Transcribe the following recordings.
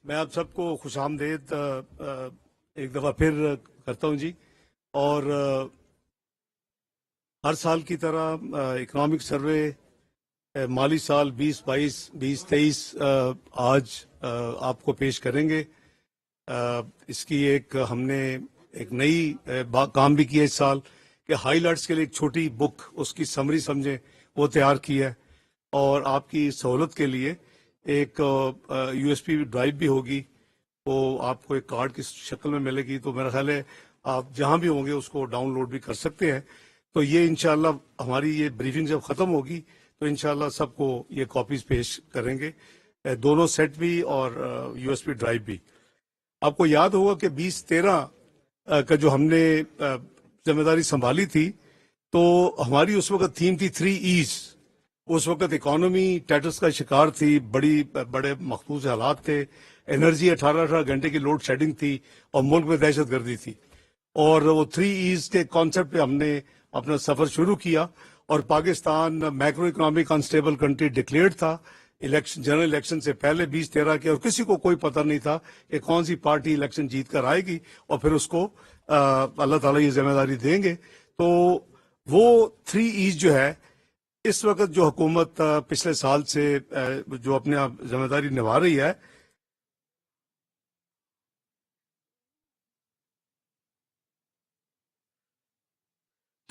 میں آپ سب کو خوش آمدید ایک دفعہ پھر کرتا ہوں جی. اور ہر سال کی طرح اکنامک سروے مالی سال 2022 2023 آج آپ کو پیش کریں گے. اس کی ہم نے ایک نئی کام بھی کیا اس سال کہ ہائی لائٹس کے لیے ایک چھوٹی بک اس کی سمری سمجھیں وہ تیار کی ہے, اور آپ کی سہولت کے لیے ایک یو ایس پی ڈرائیو بھی ہوگی, وہ آپ کو ایک کارڈ کی شکل میں ملے گی. تو میرا خیال ہے آپ جہاں بھی ہوں گے اس کو ڈاؤن لوڈ بھی کر سکتے ہیں. تو یہ انشاءاللہ ہماری یہ بریفنگ جب ختم ہوگی تو انشاءاللہ سب کو یہ کاپیز پیش کریں گے, دونوں سیٹ بھی اور یو ایس پی ڈرائیو بھی. آپ کو یاد ہوگا کہ 2013 کا جو ہم نے ذمہ داری سنبھالی تھی تو ہماری اس وقت تھیم تھی 3 ایز. اس وقت اکانومی ٹیٹس کا شکار تھی, بڑے مخصوص حالات تھے, انرجی 18 گھنٹے کی لوڈ شیڈنگ تھی, اور ملک میں دہشت گردی تھی. اور وہ 3 ایز کے کانسیپٹ پہ ہم نے اپنا سفر شروع کیا, اور Pakistan macro economic unstable country declared تھا جنرل الیکشن سے پہلے 2013 کے, اور کسی کو کوئی پتہ نہیں تھا کہ کون سی پارٹی الیکشن جیت کر آئے گی, اور پھر اس کو اللہ تعالیٰ یہ ذمہ داری دیں گے. تو وہ 3 ایز جو ہے اس وقت جو حکومت پچھلے سال سے جو اپنے آپ ذمہ داری نبھا رہی ہے,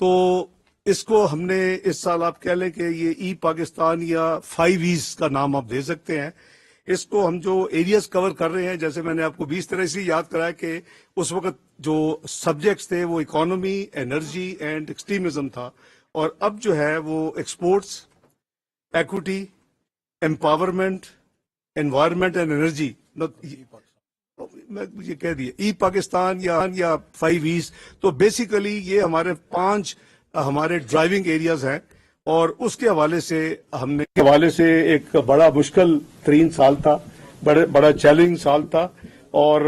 تو اس کو ہم نے اس سال آپ کہہ لیں کہ یہ ای پاکستان یا 5 ایز کا نام آپ دے سکتے ہیں. اس کو ہم جو ایریاز کور کر رہے ہیں, جیسے میں نے آپ کو 20 طرح سے یاد کرایا کہ اس وقت جو سبجیکٹس تھے وہ اکانومی, انرجی اینڈ ایکسٹریمزم تھا, اور اب جو ہے وہ exports, equity, empowerment, environment and energy. میں یہ کہہ دیا ای پاکستان یا 5 ایز. تو بیسیکلی یہ ہمارے 5 ہمارے ڈرائیونگ ایریاز ہیں, اور اس کے حوالے سے ہم نے ایک بڑا مشکل ترین سال تھا, بڑا چیلنج سال تھا, اور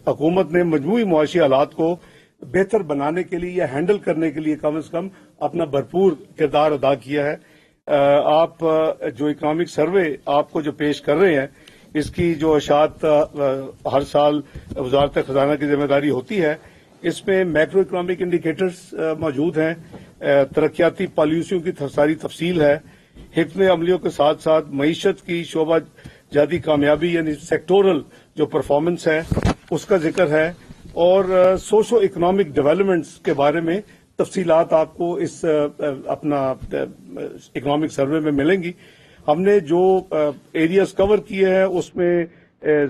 حکومت نے مجموعی معاشی حالات کو بہتر بنانے کے لیے یا ہینڈل کرنے کے لیے کم از کم اپنا بھرپور کردار ادا کیا ہے. آپ جو اکنامک سروے آپ کو جو پیش کر رہے ہیں, اس کی جو اشاعت ہر سال وزارت خزانہ کی ذمہ داری ہوتی ہے, اس میں میکرو اکنامک انڈیکیٹرز موجود ہیں, ترقیاتی پالیسیوں کی ساری تفصیل ہے, حکمت عملیوں کے ساتھ ساتھ معیشت کی شعبہ جاتی کامیابی یعنی سیکٹورل جو پرفارمنس ہے اس کا ذکر ہے, اور سوشو اکنامک ڈیولپمنٹس کے بارے میں تفصیلات آپ کو اس اپنا اکنامک سروے میں ملیں گی. ہم نے جو ایریاز کور کیے ہیں اس میں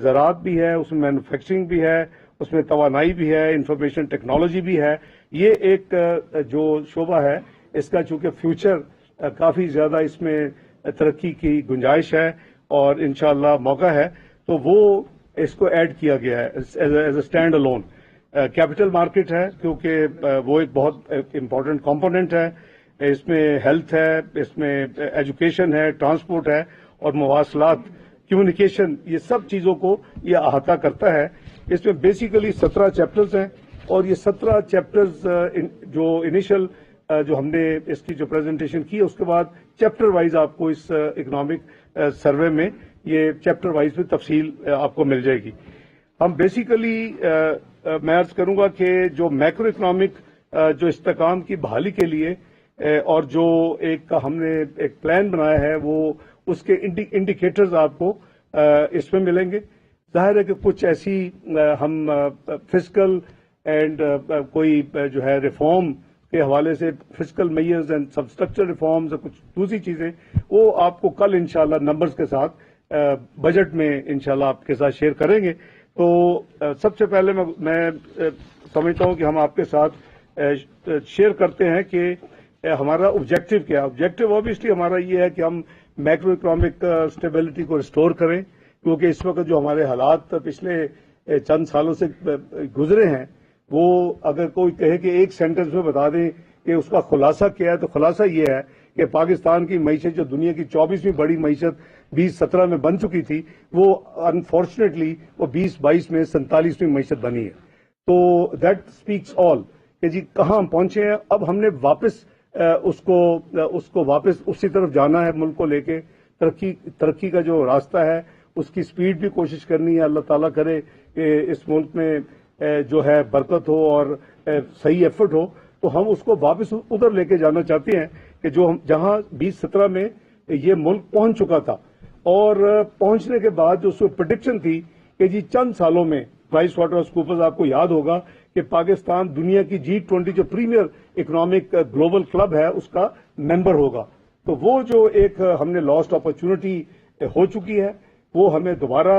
زراعت بھی ہے, اس میں مینوفیکچرنگ بھی ہے, اس میں توانائی بھی ہے, انفارمیشن ٹیکنالوجی بھی ہے. یہ ایک جو شعبہ ہے اس کا چونکہ فیوچر کافی زیادہ اس میں ترقی کی گنجائش ہے اور انشاءاللہ موقع ہے, تو وہ اس کو ایڈ کیا گیا ہے as a stand alone. Capital market ہے کیونکہ وہ ایک بہت امپورٹنٹ کمپوننٹ ہے. اس میں ہیلتھ ہے, اس میں ایجوکیشن ہے, ٹرانسپورٹ ہے, اور مواصلات, کمیونیکیشن, یہ سب چیزوں کو یہ احاطہ کرتا ہے. اس میں بیسیکلی 17 چیپٹرز ہیں, اور یہ 17 چیپٹرز جو انیشل جو ہم نے اس کی جو پریزنٹیشن کی اس کے بعد چیپٹر وائز آپ کو اس اکنامک سروے میں یہ چیپٹر وائز بھی تفصیل آپ کو مل جائے گی. ہم بیسیکلی میں عرض کروں گا کہ جو میکرو اکنامک جو استحکام کی بحالی کے لیے اور جو ایک ہم نے ایک پلان بنایا ہے وہ اس کے انڈیکیٹرز آپ کو اس میں ملیں گے. ظاہر ہے کہ کچھ ایسی ہم فزیکل اینڈ کوئی جو ہے ریفارم کے حوالے سے physical measures and sub structure reforms اور کچھ دوسری چیزیں وہ آپ کو کل انشاءاللہ نمبرز کے ساتھ بجٹ میں انشاءاللہ آپ کے ساتھ شیئر کریں گے. تو سب سے پہلے میں سمجھتا ہوں کہ ہم آپ کے ساتھ شیئر کرتے ہیں کہ ہمارا آبجیکٹو کیا ہے. آبجیکٹو اوبیسلی ہمارا یہ ہے کہ ہم میکرو اکنامک اسٹیبلٹی کو ریسٹور کریں, کیونکہ اس وقت جو ہمارے حالات پچھلے چند سالوں سے گزرے ہیں وہ اگر کوئی کہے کہ ایک سینٹنس میں بتا دیں کہ اس کا خلاصہ کیا ہے تو خلاصہ یہ ہے کہ پاکستان کی معیشت جو دنیا کی 24ویں بڑی معیشت 2017 میں بن چکی تھی، وہ انفارچونیٹلی وہ 2022 میں 47ویں معیشت بنی ہے. تو دیٹ اسپیکس آل کہ جی کہاں ہم پہنچے ہیں. اب ہم نے واپس اس کو واپس اسی طرف جانا ہے. ملک کو لے کے ترقی کا جو راستہ ہے اس کی سپیڈ بھی کوشش کرنی ہے. اللہ تعالیٰ کرے کہ اس ملک میں جو ہے برکت ہو اور صحیح ایفرٹ ہو، تو ہم اس کو واپس ادھر لے کے جانا چاہتے ہیں کہ جو ہم جہاں 2017 میں یہ ملک پہنچ چکا تھا، اور پہنچنے کے بعد جو اس کو پریڈکشن تھی کہ جی چند سالوں میں پرائس واٹر ہاؤس کوپرز، آپ کو یاد ہوگا کہ پاکستان دنیا کی G20 جو پریمیئر اکنامک گلوبل کلب ہے اس کا ممبر ہوگا. تو وہ جو ایک ہم نے لاسٹ اپرچونٹی ہو چکی ہے، وہ ہمیں دوبارہ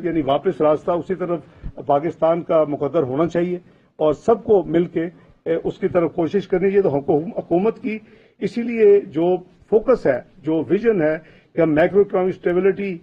یعنی واپس راستہ اسی طرف پاکستان کا مقدر ہونا چاہیے، اور سب کو مل کے اس کی طرف کوشش کرنی چاہیے. تو حکومت کی اسی لیے جو فوکس ہے، جو ویژن ہے کہ ہم میکرو اکنامک اسٹیبلٹی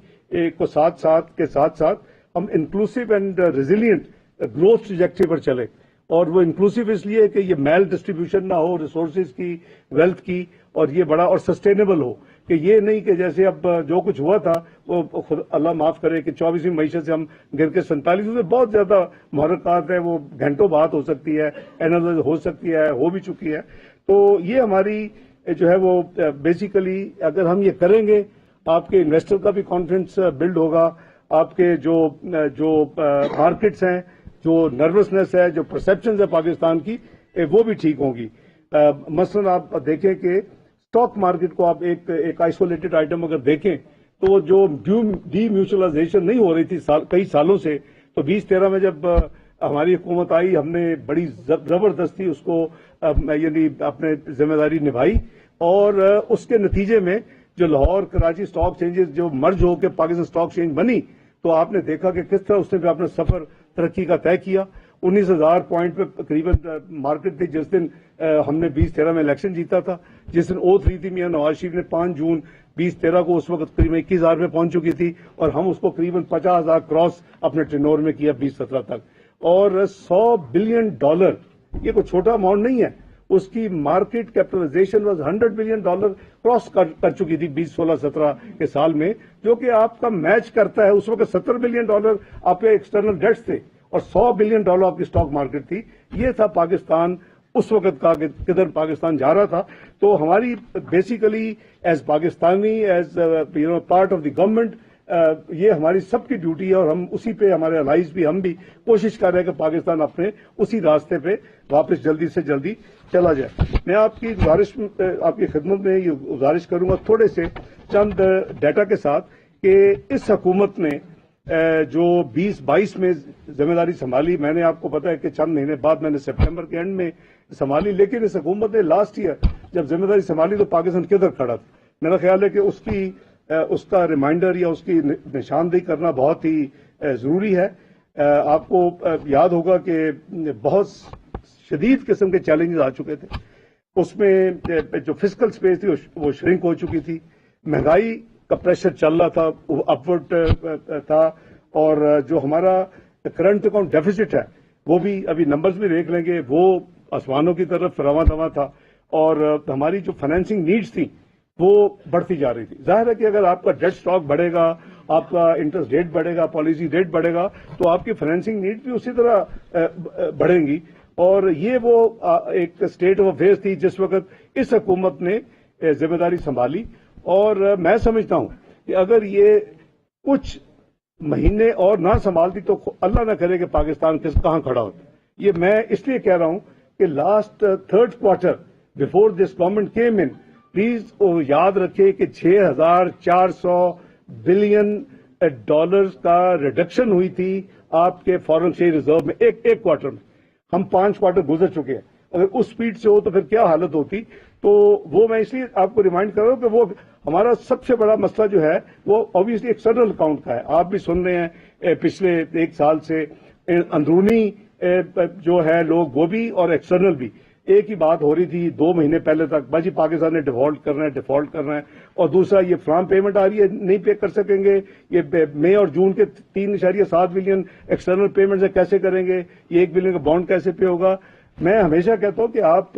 کو ساتھ ساتھ ہم inclusive and resilient growth trajectory پر چلے. اور وہ انکلوسیو اس لیے کہ یہ میل ڈسٹریبیوشن نہ ہو ریسورسز کی، ویلتھ کی، اور یہ بڑا اور سسٹینیبل ہو، کہ یہ نہیں کہ جیسے اب جو کچھ ہوا تھا وہ اللہ معاف کرے کہ 24ویں معیشت سے ہم گر کے 47 میں بہت زیادہ محرکات ہیں، وہ گھنٹوں بات ہو سکتی ہے، اینالائز ہو سکتی ہے، ہو بھی چکی ہے. تو یہ ہماری جو ہے وہ بیسیکلی اگر ہم یہ کریں گے، آپ کے انویسٹر کا بھی کانفیڈنس بلڈ ہوگا، آپ کے جو مارکیٹس ہیں، جو نروسنس ہے، جو پرسپشنز ہے پاکستان کی، وہ بھی ٹھیک ہوں گی. مثلا آپ دیکھیں کہ اسٹاک مارکیٹ کو آپ ایک آئسولیٹڈ آئٹم اگر دیکھیں تو وہ جو ڈی میوچلائزیشن نہیں ہو رہی تھی کئی سالوں سے، تو 2013 میں جب ہماری حکومت آئی، ہم نے بڑی زبردستی اس کو یعنی اپنے ذمہ داری نبھائی، اور اس کے نتیجے میں جو لاہور کراچی اسٹاک چینجز جو مرج ہو کے پاکستان اسٹاک چینج بنی، تو آپ نے دیکھا کہ کس طرح اس نے بھی اپنا سفر ترقی کا طے کیا. 19,000 پوائنٹ پہ تقریباً مارکیٹ تھی جس دن ہم نے 2013 میں الیکشن جیتا تھا، جس دن اوتھ لی تھی میاں نواز شریف نے 5 جون 2013 کو. اس وقت قریب 21,000 میں پہنچ چکی تھی، اور ہم اس کو قریباً 50,000 کراس اپنے ٹرنور میں کیا 2017 تک. اور $100 بلین، یہ کوئی چھوٹا اماؤنٹ نہیں ہے. اس کی market capitalization was $100 billion cross کر چکی تھی 2016-17 کے سال میں، جو کہ آپ کا میچ کرتا ہے. اس وقت $70 بلین آپ کے ایکسٹرنل ڈیٹس تھے، اور $100 بلین آپ کی اسٹاک مارکیٹ تھی. یہ تھا پاکستان اس وقت کا کہ کدھر پاکستان جا رہا تھا. تو ہماری basically as Pakistani, as part of the government, یہ ہماری سب کی ڈیوٹی ہے، اور ہم اسی پہ ہمارے الائز بھی، ہم بھی کوشش کر رہے ہیں کہ پاکستان اپنے اسی راستے پہ واپس جلدی سے جلدی چلا جائے. میں آپ کی خدمت میں یہ گزارش کروں گا تھوڑے سے چند ڈیٹا کے ساتھ کہ اس حکومت نے جو 2022 میں ذمہ داری سنبھالی. میں نے آپ کو پتا ہے کہ چند مہینے بعد میں نے سپٹمبر کے اینڈ میں سنبھالی، لیکن اس حکومت نے لاسٹ ایئر جب ذمہ داری سنبھالی تو پاکستان کدھر کھڑا تھا. میرا خیال ہے کہ اس کا ریمائنڈر یا اس کی نشاندہی کرنا بہت ہی ضروری ہے. آپ کو یاد ہوگا کہ بہت شدید قسم کے چیلنجز آ چکے تھے. اس میں جو فسکل سپیس تھی وہ شرنک ہو چکی تھی، مہنگائی کا پریشر چل رہا تھا، وہ اپورڈ تھا، اور جو ہمارا کرنٹ اکاؤنٹ ڈیفیسٹ ہے وہ بھی ابھی نمبرز بھی دیکھ لیں گے، وہ آسمانوں کی طرف رواں دواں تھا. اور ہماری جو فائنینسنگ نیڈز تھیں وہ بڑھتی جا رہی تھی. ظاہر ہے کہ اگر آپ کا ڈیٹ اسٹاک بڑھے گا، آپ کا انٹرسٹ ریٹ بڑھے گا، پالیسی ریٹ بڑھے گا، تو آپ کی فائنینسنگ نیڈ بھی اسی طرح بڑھیں گی. اور یہ وہ ایک اسٹیٹ آف افیئرس تھی جس وقت اس حکومت نے ذمہ داری سنبھالی. اور میں سمجھتا ہوں کہ اگر یہ کچھ مہینے اور نہ سنبھالتی تو اللہ نہ کرے کہ پاکستان کہاں کھڑا ہوتا. یہ میں اس لیے کہہ رہا ہوں کہ last third quarter before this government came in, please یاد رکھے کہ $6,400 بلین کا ریڈکشن ہوئی تھی آپ کے فارن ایکسچینج ریزرو میں ایک کوارٹر میں. ہم 5 کوارٹر گزر چکے ہیں. اگر اس سپیڈ سے ہو تو پھر کیا حالت ہوتی. تو وہ میں اس لیے آپ کو ریمائنڈ کر رہا ہوں کہ وہ ہمارا سب سے بڑا مسئلہ جو ہے وہ آبویسلی ایکسٹرنل اکاؤنٹ کا ہے. آپ بھی سن رہے ہیں پچھلے 1 سال سے اندرونی جو ہے لوگ وہ بھی اور ایکسٹرنل بھی ایک ہی بات ہو رہی تھی 2 مہینے پہلے تک، بھائی پاکستان نے ڈیفالٹ کرنا ہے. اور دوسرا یہ فرام پیمنٹ آ رہی ہے، نہیں پے کر سکیں گے. یہ مئی اور جون کے 3.7 بلین ایکسٹرنل پیمنٹ سے کیسے کریں گے؟ یہ 1 بلین کا بانڈ کیسے پے ہوگا؟ میں ہمیشہ کہتا ہوں کہ آپ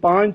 5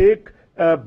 1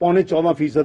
13.25%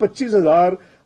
25,000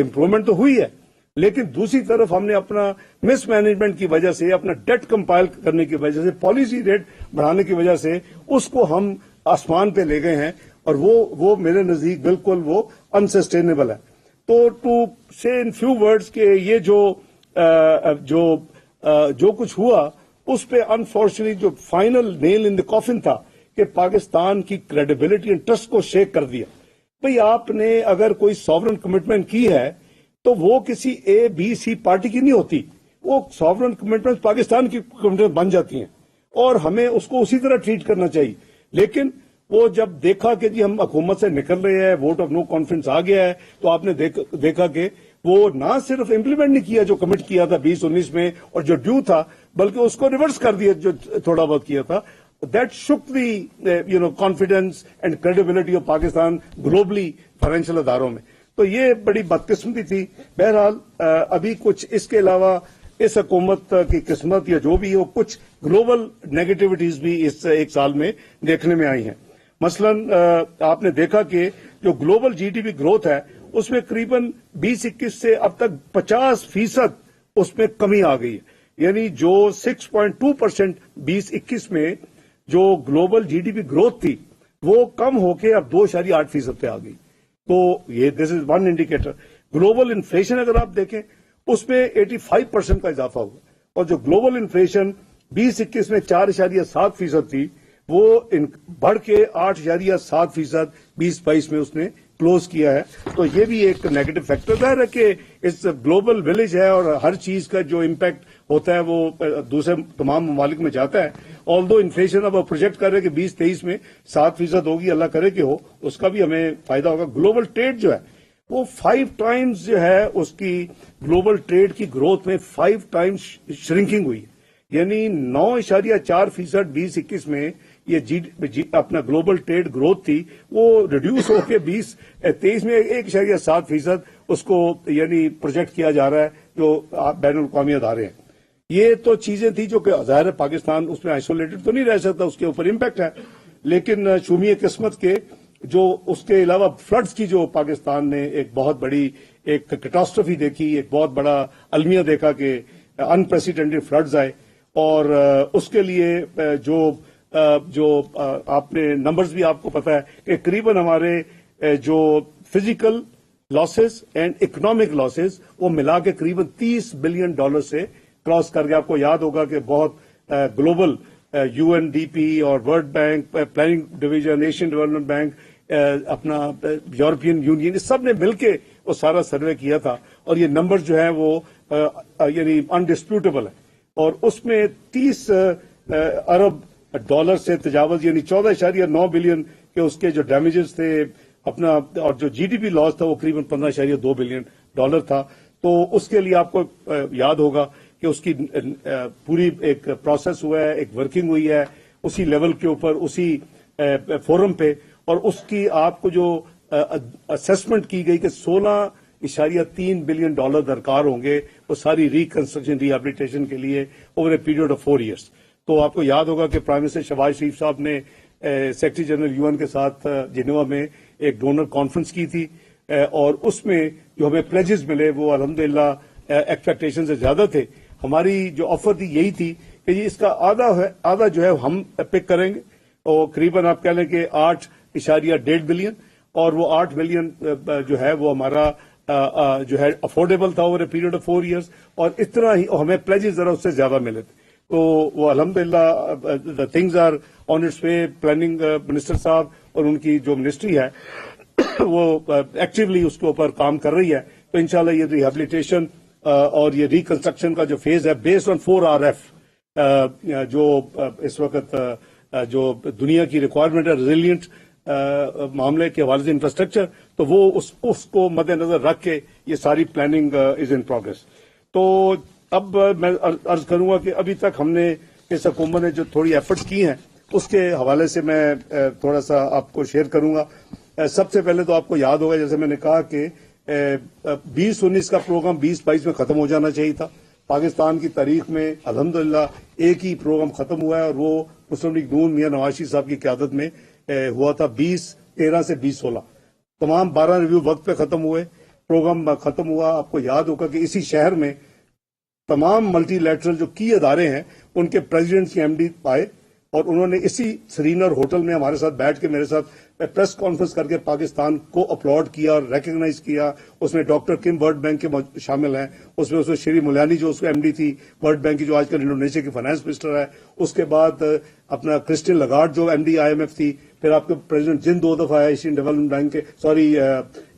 امپروومنٹ تو ہوئی ہے، لیکن دوسری طرف ہم نے اپنا مس مینجمنٹ کی وجہ سے، اپنا ڈیٹ کمپائل کرنے کی وجہ سے، پالیسی ریٹ بڑھانے کی وجہ سے اس کو ہم آسمان پہ لے گئے ہیں، اور وہ میرے نزدیک بالکل وہ انسسٹینیبل ہے. تو ٹو سے ان فیو ورڈز کہ یہ جو کچھ ہوا اس پہ انفارچونیٹلی جو فائنل نیل ان دی کافن تھا کہ پاکستان کی کریڈیبلٹی اینڈ ٹرسٹ کو شیک کر دیا. بھئی آپ نے اگر کوئی ساورن کمٹمنٹ کی ہے تو وہ کسی اے بی سی پارٹی کی نہیں ہوتی، وہ ساورن کمٹمنٹ پاکستان کی کمٹمنٹ بن جاتی ہیں، اور ہمیں اس کو اسی طرح ٹریٹ کرنا چاہیے. لیکن وہ جب دیکھا کہ جی ہم حکومت سے نکل رہے ہیں، ووٹ آف نو کانفیڈنس آ گیا ہے، تو آپ نے دیکھا کہ وہ نہ صرف امپلیمنٹ نہیں کیا جو کمٹ کیا تھا 2019 میں اور جو ڈیو تھا، بلکہ اس کو ریورس کر دیا جو تھوڑا بہت کیا تھا. That shook the confidence and credibility of Pakistan globally financial اداروں میں. تو یہ بڑی بدقسمتی تھی. بہرحال ابھی کچھ اس کے علاوہ اس حکومت کی قسمت یا جو بھی ہو، کچھ گلوبل نیگیٹیوٹیز بھی اس ایک سال میں دیکھنے میں آئی ہیں. مثلاً آپ نے دیکھا کہ جو global G D P growth ہے اس میں قریباً 2021 سے اب تک 50% اس میں کمی آ گئی ہے. یعنی جو 6.2% 2021 میں جو global G D P growth تھی وہ کم ہو کے اب 2.8% پہ آ گئی. تو یہ this is one indicator. Global inflation اگر آپ دیکھیں اس میں 85% کا اضافہ ہوا، اور جو گلوبل انفلیشن 2021 میں 4.7% تھی وہ بڑھ کے 8.7% 2022 میں اس نے کلوز کیا ہے. تو یہ بھی ایک نیگیٹو فیکٹر ظاہر ہے کہ اس گلوبل ولیج ہے، اور ہر چیز کا جو امپیکٹ ہوتا ہے وہ دوسرے تمام ممالک میں جاتا ہے. آلدو انفلیشن اب پروجیکٹ کر رہے کہ 2023 میں 7% ہوگی، اللہ کرے کہ ہو، اس کا بھی ہمیں فائدہ ہوگا. گلوبل ٹریڈ جو ہے وہ 5 ٹائمز جو ہے اس کی گلوبل ٹریڈ کی گروتھ میں 5 ٹائمز شرنکنگ ہوئی، یعنی 9.4% 2021 میں یہ اپنا گلوبل ٹریڈ گروتھ تھی، وہ ریڈیوس ہو کے 2023 میں 1.7% اس کو یعنی پروجیکٹ کیا جا رہا ہے جو بین الاقوامی ادارے ہیں. یہ تو چیزیں تھیں جو کہ ظاہر ہے پاکستان اس میں آئسولیٹڈ تو نہیں رہ سکتا، اس کے اوپر امپیکٹ ہے. لیکن شومی قسمت کے جو اس کے علاوہ فلڈز کی جو پاکستان نے ایک بہت بڑی ایک کیٹاسٹرفی دیکھی، ایک بہت بڑا المیہ دیکھا کہ انپریسیڈنٹڈ فلڈز آئے، اور اس کے لیے جو آپ نے نمبرز بھی آپ کو پتا ہے کہ قریباً ہمارے جو physical losses and economic losses وہ ملا کے قریباً $30 بلین سے کراس کر گیا. آپ کو یاد ہوگا کہ بہت گلوبل UNDP اور world bank, planning division, Asian development bank, اپنا یورپین یونین، اس سب نے مل کے وہ سارا سروے کیا تھا، اور یہ نمبر جو ہے وہ یعنی انڈسپیوٹیبل ہے. اور اس میں $30 ارب سے تجاوز، یعنی 14.9 بلین کے اس کے جو ڈیمیجز تھے اپنا، اور جو جی ڈی پی لاس تھا وہ قریباً $15.2 بلین تھا. تو اس کے لیے آپ کو یاد ہوگا کہ اس کی پوری ایک پروسیس ہوا ہے، ایک ورکنگ ہوئی ہے اسی لیول کے اوپر، اسی فورم پہ، اور اس کی آپ کو جو اسیسمنٹ کی گئی کہ $16.3 بلین درکار ہوں گے وہ ساری ریکنسٹرکشن ریہیبلیٹیشن کے لیے over a period of 4 years. تو آپ کو یاد ہوگا کہ پرائم منسٹر شہباز شریف صاحب نے سیکرٹری جنرل UN کے ساتھ جنیوا میں ایک ڈونر کانفرنس کی تھی، اور اس میں جو ہمیں پلیجز ملے وہ الحمدللہ ایکسپیکٹیشن سے زیادہ تھے. ہماری جو آفر تھی یہی تھی کہ یہ اس کا آدھا جو ہے ہم پک کریں گے، اور قریباً آپ کہہ لیں کہ 8.1 بلین، اور وہ 8 بلین جو ہے وہ ہمارا جو ہے افورڈیبل تھا over a period of 4 years, اور اس طرح ہی ہمیں پلیجز ذرا اس سے زیادہ ملے تھے. تو وہ الحمدللہ things are on its way. Planning minister صاحب اور ان کی جو منسٹری ہے وہ ایکٹیولی اس کے اوپر کام کر رہی ہے. تو انشاءاللہ یہ ریہیبلیٹیشن اور یہ ریکنسٹرکشن کا جو فیز ہے بیسڈ آن 4RF جو اس وقت جو دنیا کی ریکوائرمنٹ ہے ریزیلینٹ معاملے کے حوالے سے انفراسٹرکچر، تو وہ اس کو مد نظر رکھ کے یہ ساری پلاننگ از ان پروگرس. تو اب میں عرض کروں گا کہ ابھی تک ہم نے اس حکومت نے جو تھوڑی ایفرٹس کی ہیں اس کے حوالے سے میں تھوڑا سا آپ کو شیئر کروں گا. سب سے پہلے تو آپ کو یاد ہوگا جیسے میں نے کہا کہ 2019 کا پروگرام 2022 میں ختم ہو جانا چاہیے تھا. پاکستان کی تاریخ میں الحمدللہ ایک ہی پروگرام ختم ہوا ہے، اور وہ مسلم لیگ نون میاں نواز شریف صاحب کی قیادت میں ہوا تھا 2013 سے 2016. تمام 12 ریویو وقت پہ ختم ہوئے. پروگرام ختم ہوا، آپ کو یاد ہوگا کہ اسی شہر میں تمام ملٹی لیٹرل جو کی ادارے ہیں ان کے پریزیڈنٹ ایم ڈی آئے اور انہوں نے اسی سرینر ہوٹل میں ہمارے ساتھ بیٹھ کے میرے ساتھ پریس کانفرنس کر کے پاکستان کو اپلوڈ کیا اور ریکگنائز کیا. اس میں ڈاکٹر کم ورلڈ بینک کے شامل ہیں، اس میں شری ملیانی جو اس کو ایم ڈی تھی ورلڈ بینک کی، جو آج کل انڈونیشیا کی فائنانس منسٹر ہے. اس کے بعد اپنا کرسٹین لگارڈ جو M D I M F تھی. پھر آپ کے پریزیڈنٹ جن 2 دفعہ ہے ایشین ڈیولپمنٹ بینک کے،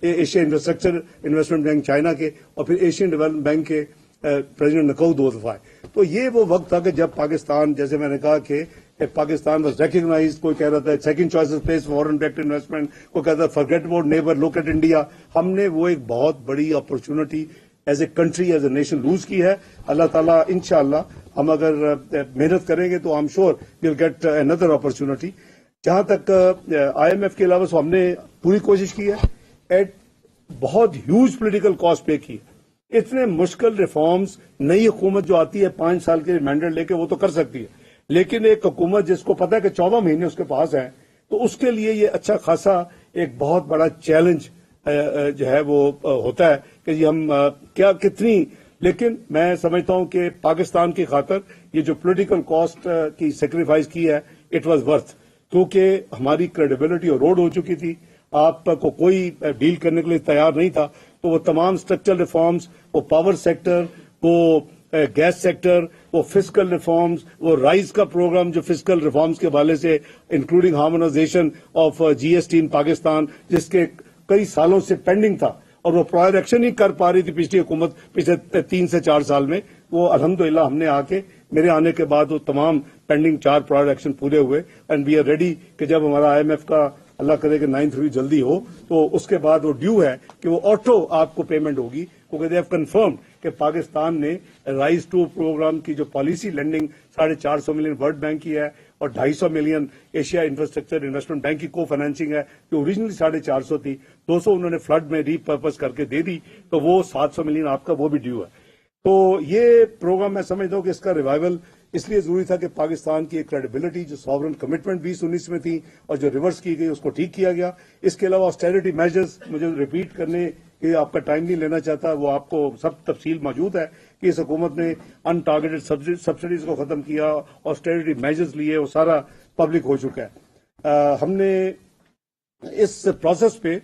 Asia infrastructure investment bank China کے، اور پھر ایشین ڈیولپمنٹ بینک کے پریزیڈنٹ نکو 2 دفعہ ہے. تو یہ وہ وقت تھا کہ جب پاکستان، جیسے میں نے کہا کہ پاکستان واز ریکگنائزڈ. کوئی کہہ رہا تھا second choice place foreign direct investment, کوئی کہتا ہے forget about neighbour look at India. ہم نے وہ ایک بہت بڑی opportunity as a country as a nation lose کی ہے. اللہ تعالیٰ انشاءاللہ ہم اگر محنت کریں گے تو I am sure we'll get another opportunity. جہاں تک آئی ایم ایف کے علاوہ ہم نے پوری کوشش کی ہے، ایٹ بہت ہیوج پولیٹیکل کاسٹ پے کی. اتنے مشکل ریفارمز نئی حکومت جو آتی ہے 5 سال کے مینڈیٹ لے کے وہ تو کر سکتی ہے، لیکن ایک حکومت جس کو پتا ہے کہ 14 مہینے اس کے پاس ہیں، تو اس کے لیے یہ اچھا خاصا ایک بہت بڑا چیلنج جو ہے وہ ہوتا ہے کہ جی ہم کیا کتنی. لیکن میں سمجھتا ہوں کہ پاکستان کی خاطر یہ جو پولیٹیکل کاسٹ کی سیکریفائز کی ہے اٹ واز ورتھ، کیونکہ ہماری کریڈیبلٹی روڈ ہو چکی تھی. آپ کو کوئی ڈیل کرنے کے لیے تیار نہیں تھا. تو وہ تمام اسٹرکچرل ریفارمز، وہ پاور سیکٹر، وہ گیس سیکٹر، وہ فسکل ریفارمز، وہ رائز کا پروگرام جو فسکل ریفارمز کے حوالے سے including harmonisation of G S T in Pakistan, جس کے کئی سالوں سے پینڈنگ تھا اور وہ پرائر ایکشن ہی کر پا رہی تھی پچھلی حکومت پچھلے 3 سے 4 سال میں. وہ الحمدللہ ہم نے آ کے میرے آنے کے بعد وہ تمام پینڈنگ 4 پرائر ایکشن پورے ہوئے. اینڈ وی آر ریڈی کہ جب ہمارا آئی ایم ایف کا اللہ کرے کہ 9th بھی جلدی ہو تو اس کے بعد وہ ڈیو ہے کہ وہ آٹو آپ کو پیمنٹ ہوگی، کیونکہ دے ہیو کنفرم کہ پاکستان نے رائز 2 پروگرام کی جو policy lending 450 million world bank کی ہے اور 250 million Asia infrastructure investment bank کی کو فائنینسنگ ہے جو اوریجنلی 450 تھی، 200 انہوں نے فلڈ میں ری پرپز کر کے دے دی، تو وہ 700 ملین آپ کا وہ بھی ڈیو ہے. تو یہ پروگرام میں سمجھتا ہوں کہ اس کا ریوائول اس لیے ضروری تھا کہ پاکستان کی ایک کریڈیبلٹی جو ساورن کمٹمنٹ 2019 میں تھی اور جو ریورس کی گئی اس کو ٹھیک کیا گیا. اس کے علاوہ آسٹیرٹی میجرز مجھے ریپیٹ کرنے کہ آپ کا ٹائم نہیں لینا چاہتا، وہ آپ کو سب تفصیل موجود ہے کہ اس حکومت نے ان ٹارگیٹڈ سبسڈیز کو ختم کیا، آسٹیرٹی میجرز لیے، وہ سارا پبلک ہو چکا ہے. ہم نے اس پروسیس پہ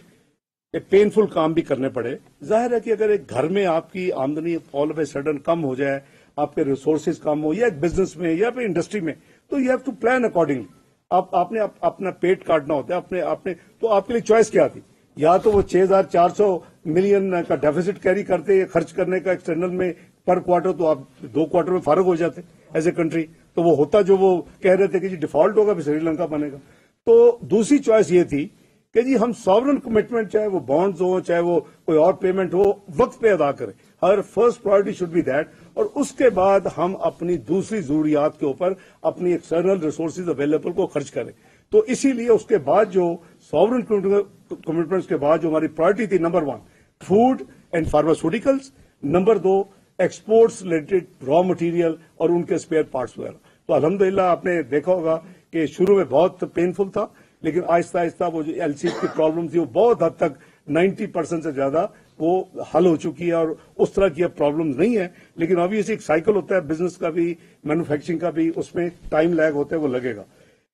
ایک پینفل کام بھی کرنے پڑے. ظاہر ہے کہ اگر ایک گھر میں آپ کی آمدنی آل آف اے سڈن کم ہو جائے، آپ کے ریسورسز کم ہو، یا ایک بزنس میں یا پھر انڈسٹری میں، تو you have to plan accordingly. آپ نے اپنا پیٹ کاٹنا ہوتا ہے آپ نے تو آپ کے لیے چوائس کیا تھی؟ یا تو وہ 6400 ملین کا ڈیفیسٹ کیری کرتے خرچ کرنے کا ایکسٹرنل میں پر کوارٹر، تو آپ 2 کوارٹر میں فارغ ہو جاتے ایز اے کنٹری. تو وہ ہوتا جو وہ کہہ رہے تھے کہ جی ڈیفالٹ ہوگا پھر سری لنکا بنے گا. تو دوسری چوائس یہ تھی کہ جی ہم ساورن کمٹمنٹ، چاہے وہ بانڈز ہو چاہے وہ کوئی اور پیمنٹ ہو، وقت پہ ادا کریں. ہر first priority should be that. اور اس کے بعد ہم اپنی دوسری ضروریات کے اوپر اپنی ایکسٹرنل ریسورسز اویلیبل کو خرچ کریں. تو اسی لیے اس کے بعد جو ساورن کمٹمنٹس کے بعد جو ہماری پرائرٹی تھی، number 1 food and pharmaceuticals, number 2 exports related raw material اور ان کے اسپیئر پارٹس وغیرہ. تو الحمدللہ آپ نے دیکھا ہوگا کہ شروع میں بہت پینفل تھا، لیکن آہستہ آہستہ وہ جو ایل سی کی پرابلم تھی وہ بہت حد تک 90% سے زیادہ وہ حل ہو چکی ہے، اور اس طرح کی اب پرابلم نہیں ہے. لیکن obviously ایک سائیکل ہوتا ہے بزنس کا بھی، مینوفیکچرنگ کا بھی، اس میں ٹائم لیگ ہوتا ہے، وہ لگے گا.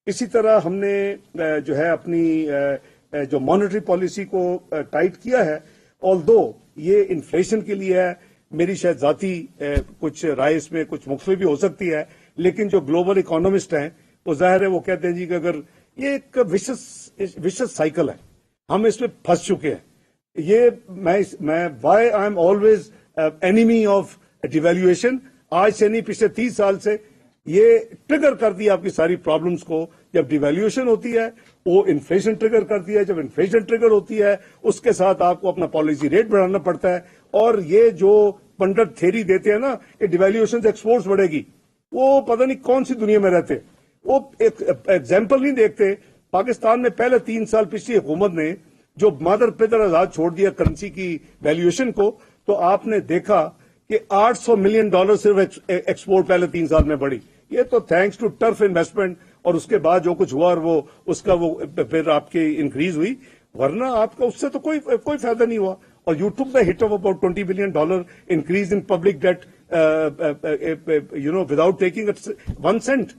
اسی طرح ہم نے جو ہے اپنی جو مانیٹری پالیسی کو ٹائٹ کیا ہے. although یہ انفلیشن کے لیے ہے، میری شاید ذاتی کچھ رائے اس میں کچھ مختلف بھی ہو سکتی ہے، لیکن جو گلوبل اکانومسٹ ہیں وہ ظاہر ہے وہ کہتے ہیں جی کہ اگر یہ ایک وشس سائیکل ہے، ہم اس میں پھنس چکے ہیں. یہ میں why I am always enemy of devaluation. آج سے نہیں، پچھلے 30 سال سے یہ ٹریگر کرتی ہے آپ کی ساری پرابلمس کو. جب ڈیویلویشن ہوتی ہے وہ انفلیشن ٹریگر کرتی ہے، جب انفلیشن ٹریگر ہوتی ہے اس کے ساتھ آپ کو اپنا پالیسی ریٹ بڑھانا پڑتا ہے. اور یہ جو پنڈت تھیری دیتے ہیں نا کہ ڈیویلویشن سے ایکسپورٹس بڑھے گی، وہ پتہ نہیں کون سی دنیا میں رہتے. وہ ایک ایگزامپل نہیں دیکھتے. پاکستان میں پہلے 3 سال پچھلی حکومت نے جو مادر پیدر آزاد چھوڑ دیا کرنسی کی ویلیویشن کو، تو آپ نے دیکھا کہ $800 ملین صرف ایکسپورٹ پہلے 3 سال میں بڑھی. یہ تو تھینکس ٹو ٹرف انویسٹمنٹ اور اس کے بعد جو کچھ ہوا اور وہ اس کا وہ پھر آپ کی انکریز ہوئی، ورنہ آپ کا اس سے تو کوئی فائدہ نہیں ہوا. or you took the hit of about $20 billion increase in public debt, without taking one cent.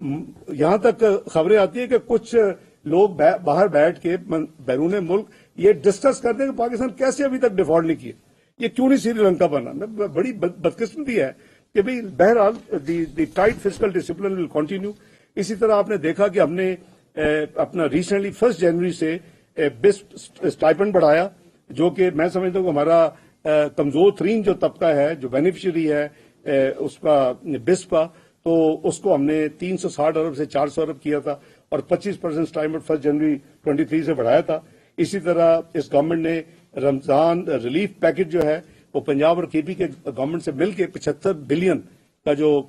یہاں تک خبریں آتی ہیں کہ کچھ لوگ باہر بیٹھ کے بیرون ملک یہ ڈسکس کرتے ہیں کہ پاکستان کیسے ابھی تک ڈیفالٹ نہیں کیے, یہ کیوں نہیں سری لنکا بنا. بڑی بدقسمتی ہے کہ بھئی بہرحال the tight fiscal discipline will continue. اسی طرح آپ نے دیکھا کہ ہم نے اپنا ریسنٹلی 1 جنوری سے بسپ اسٹائپنڈ بڑھایا, جو کہ میں سمجھتا ہوں کہ ہمارا کمزور ترین جو طبقہ ہے, جو بینیفیشری ہے اس کا بسپ کا, تو اس کو ہم نے 360 ارب سے 400 ارب کیا تھا اور 25% اسٹائپنڈ 1 جنوری 23 سے بڑھایا تھا. اسی طرح اس گورنمنٹ نے رمضان ریلیف پیکج جو ہے وہ پنجاب اور کے پی کے گورنمنٹ سے مل کے 75 بلین کا جو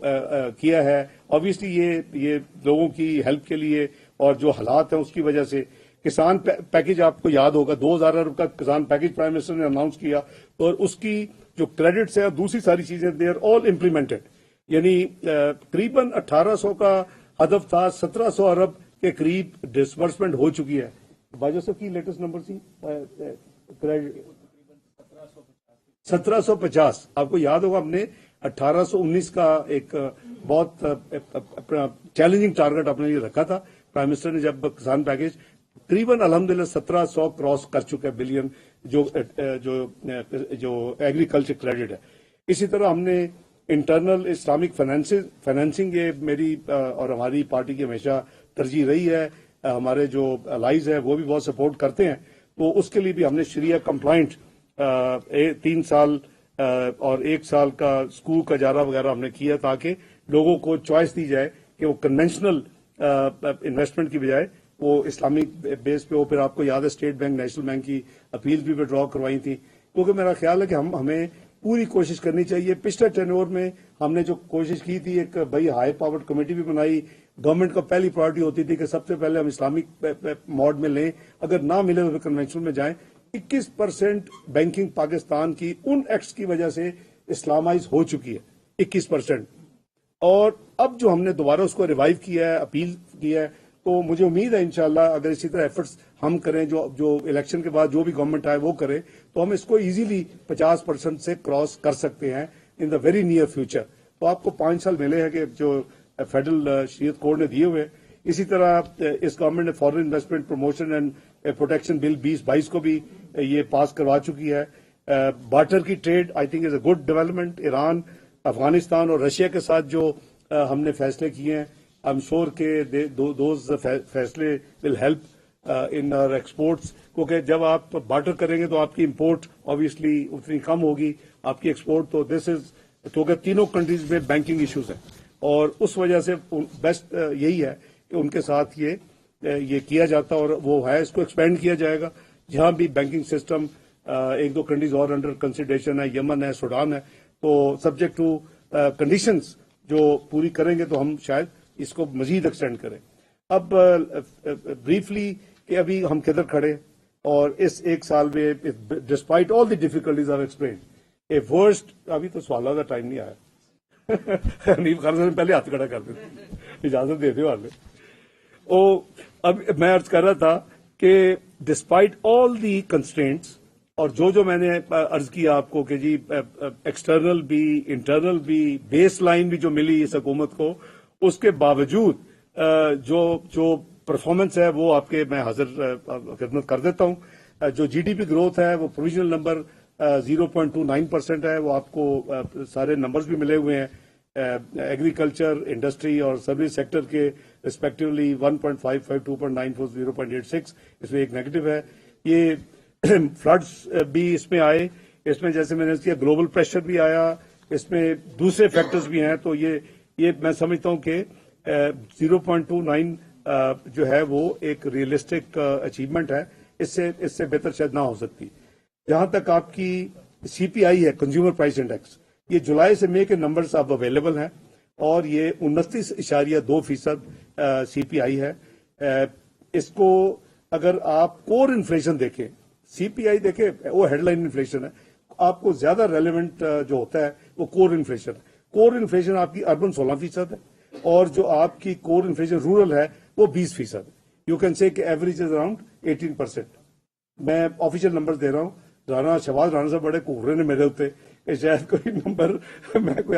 کیا ہے. obviously یہ لوگوں کی ہیلپ کے لیے اور جو حالات ہیں اس کی وجہ سے. کسان پیکج آپ کو یاد ہوگا 2000 ارب کا کسان پیکج پرائم منسٹر نے اناؤنس کیا, اور اس کی جو کریڈٹس ہیں اور دوسری ساری چیزیں دے آر آل امپلیمنٹڈ. یعنی تقریباً 1800 کا ہدف تھا, 1700 ارب کے قریب ڈسبرسمنٹ ہو چکی ہے. باجو صاحب کی لیٹسٹ نمبر تھی 1750. آپ کو یاد ہوگا ہم نے 1819 کا ایک بہت چیلنجنگ ٹارگٹ اپنے لیے رکھا تھا. پرائم منسٹر نے جب کسان پیکج تقریباً الحمدللہ 1700 کراس کر چکا ہے بلین جو ایگریکلچر کریڈٹ ہے. اسی طرح ہم نے انٹرنل اسلامک فائنینسنگ, یہ میری اور ہماری پارٹی کی ہمیشہ ترجیح رہی ہے. ہمارے جو الائز ہیں وہ بھی بہت سپورٹ کرتے ہیں, تو اس کے لیے بھی ہم نے شریعہ کمپلائنٹ 3 سال اور 1 سال کا اسکول کا اجارہ وغیرہ ہم نے کیا, تاکہ لوگوں کو چوائس دی جائے کہ وہ کنونشنل انویسٹمنٹ کی بجائے وہ اسلامک بیس پہ ہو. پھر آپ کو یاد ہے اسٹیٹ بینک نیشنل بینک کی اپیل بھی وڈرا کروائی تھی, کیونکہ میرا خیال ہے کہ ہمیں پوری کوشش کرنی چاہیے. پچھلے ٹینور میں ہم نے جو کوشش کی تھی, ایک بھائی ہائی پاورڈ کمیٹی بھی بنائی. گورنمنٹ کا پہلی پرائرٹی ہوتی تھی کہ سب سے پہلے ہم اسلامک موڈ میں لیں, اگر نہ ملے تو کنونشنل میں جائیں. 21% بینکنگ پاکستان کی ان ایکٹس کی وجہ سے اسلامائز ہو چکی ہے, 21%. اور اب جو ہم نے دوبارہ اس کو ریوائیو کیا ہے, اپیل کیا ہے, تو مجھے امید ہے انشاءاللہ اگر اسی طرح ایفرٹس ہم کریں, جو الیکشن کے بعد جو بھی گورنمنٹ آئے وہ کرے, تو ہم اس کو ایزیلی 50% سے کراس کر سکتے ہیں ان دا ویری نیئر فیوچر. تو آپ کو 5 سال ملے ہیں کہ جو فیڈرل شریعت کورٹ نے دیے ہوئے. اسی طرح اس گورنمنٹ نے foreign investment promotion and protection bill 2022 کو بھی یہ پاس کروا چکی ہے. بارٹر کی trade I think is a good development. Iran, Afghanistan اور رشیا کے ساتھ جو ہم نے فیصلے کیے ہیں, آئی ایم شیور کہ دوز فیصلے will help in our exports, کیونکہ جب آپ بارٹر کریں گے تو آپ کی امپورٹ obviously اتنی کم ہوگی, آپ کی ایکسپورٹ. تو دس از کیونکہ تینوں کنٹریز میں بینکنگ ایشوز ہیں, اور اس وجہ سے بیسٹ یہی ہے کہ ان کے ساتھ یہ کیا جاتا, اور وہ ہے اس کو ایکسپینڈ کیا جائے گا. جہاں بھی بینکنگ سسٹم 1-2 کنٹریز اور انڈر کنسیڈریشن ہے, یمن ہے, سوڈان ہے, تو سبجیکٹ ٹو کنڈیشنز جو پوری کریں گے تو ہم شاید اس کو مزید ایکسٹینڈ کریں. اب بریفلی کہ ابھی ہم کدھر کھڑے, اور اس 1 سال میں despite all the difficulties are explain a worst. ابھی تو سوالوں کا ٹائم نہیں آیا. حنیف خان صاحب نے پہلے ہاتھ کھڑا کر دیا, اجازت دیتے والے. اب میں عرض کر رہا تھا کہ ڈسپائٹ آل دی کنسٹرینٹس, اور جو میں نے عرض کیا آپ کو کہ جی ایکسٹرنل بھی انٹرنل بھی بیس لائن بھی جو ملی اس حکومت کو, اس کے باوجود جو پرفارمنس ہے وہ آپ کے میں حاضر خدمت کر دیتا ہوں. جو جی ڈی پی گروتھ ہے وہ پروویژنل نمبر 0.29% ہے. وہ آپ کو سارے نمبرز بھی ملے ہوئے ہیں, ایگریکلچر, انڈسٹری اور سروس سیکٹر کے ریسپیکٹولی 1.55, 2.94, 0.86. اس میں ایک نیگیٹو ہے. یہ فلڈز بھی اس میں آئے, اس میں جیسے میں نے کیا گلوبل پریشر بھی آیا, اس میں دوسرے فیکٹرز بھی ہیں. تو یہ میں سمجھتا ہوں کہ 0.29 جو ہے وہ ایک ریئلسٹک اچیومنٹ ہے. اس سے بہتر شاید نہ ہو سکتی. جہاں تک آپ کی سی پی آئی ہے, کنزیومر پرائس انڈیکس, یہ جولائی سے مئی کے نمبرز اب اویلیبل ہیں, اور یہ 29.2% سی پی آئی ہے. اس کو اگر آپ کور انفلیشن دیکھیں, سی پی آئی دیکھیں وہ ہیڈ لائن انفلیشن ہے, آپ کو زیادہ ریلیونٹ جو ہوتا ہے وہ کور انفلیشن ہے. کور انفلیشن آپ کی اربن 16% ہے, اور جو آپ کی کور انفلیشن رورل ہے وہ 20% ہے. یو کین سے کہ ایوریج از اراؤنڈ 18%. میں آفیشیل نمبر دے رہا ہوں. شہباز رانا صاحب بڑے کوہرے نے میرے اتنے کہ شاید کوئی نمبر میں کوئی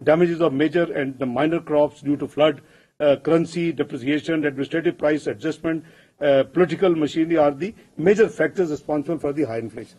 damages of major and minor crops due to flood, currency depreciation, administrative price adjustment, political machinery are the major factors responsible for the high inflation.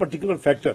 particular factor.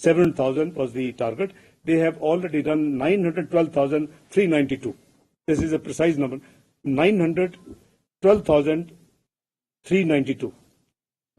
7,000 was the target. They have already done 912,392. This is a precise number. 912,392.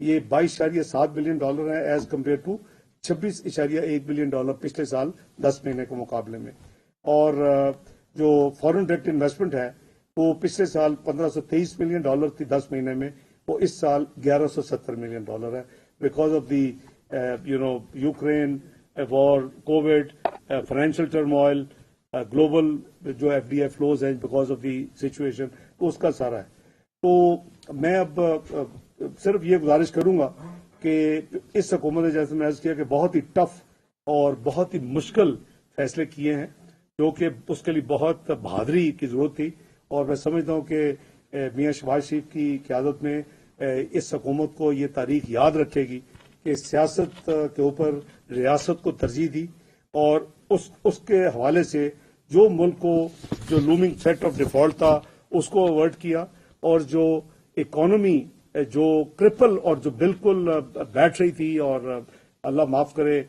یہ $22.7 ہے as compare to $26.1 billion پچھلے سال 10 مہینے کے مقابلے میں. اور جو فورن ڈائریکٹ انویسٹمنٹ ہے وہ پچھلے سال $1523 ملین تھی 10 مہینے میں, وہ اس سال $1170 ملین ہے, because of the Ukraine war, Covid, financial turmoil, global جو ایف ڈی آئی فلوز ہیں بیکاز آف دی سچویشن, تو اس کا سارا ہے. تو میں اب صرف یہ گزارش کروں گا کہ اس حکومت نے, جیسے میں عرض کیا, کہ بہت ہی ٹف اور بہت ہی مشکل فیصلے کیے ہیں, جو کہ اس کے لیے بہت بہادری کی ضرورت تھی. اور میں سمجھتا ہوں کہ میاں شہباز شریف کی قیادت میں اس حکومت کو یہ تاریخ یاد رکھے گی کہ سیاست کے اوپر ریاست کو ترجیح دی, اور اس کے حوالے سے جو ملک کو جو لومنگ تھریٹ آف ڈیفالٹ تھا اس کو اوائڈ کیا, اور جو اکانومی جو کرپل اور جو بالکل بیٹھ رہی تھی, اور اللہ معاف کرے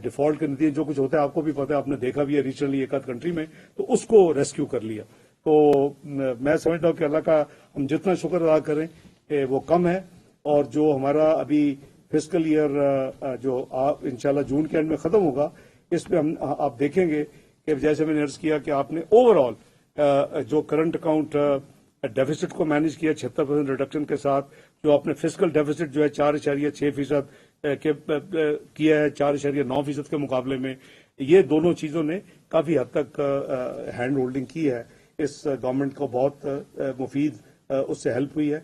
ڈیفالٹ کے نتیجے جو کچھ ہوتا ہے آپ کو بھی پتا ہے, آپ نے دیکھا بھی ہے ریسنٹلی ایک آدھ کنٹری میں, تو اس کو ریسکیو کر لیا. تو میں سمجھتا ہوں کہ اللہ کا ہم جتنا شکر ادا کریں وہ کم ہے. اور جو ہمارا ابھی فسکل ایئر جو انشاءاللہ جون کے اینڈ میں ختم ہوگا, اس میں ہم آپ دیکھیں گے کہ جیسے میں نے عرض کیا کہ آپ نے اوور آل جو کرنٹ اکاؤنٹ ڈیفیسٹ کو مینج کیا 76% ریڈکشن کے ساتھ, جو آپ نے فسکل ڈیفیسٹ جو ہے 4.6% کیا ہے 4.9% کے مقابلے میں, یہ دونوں چیزوں نے کافی حد تک ہینڈ ہولڈنگ کی ہے. اس گورنمنٹ کو بہت مفید اس سے ہیلپ ہوئی ہے.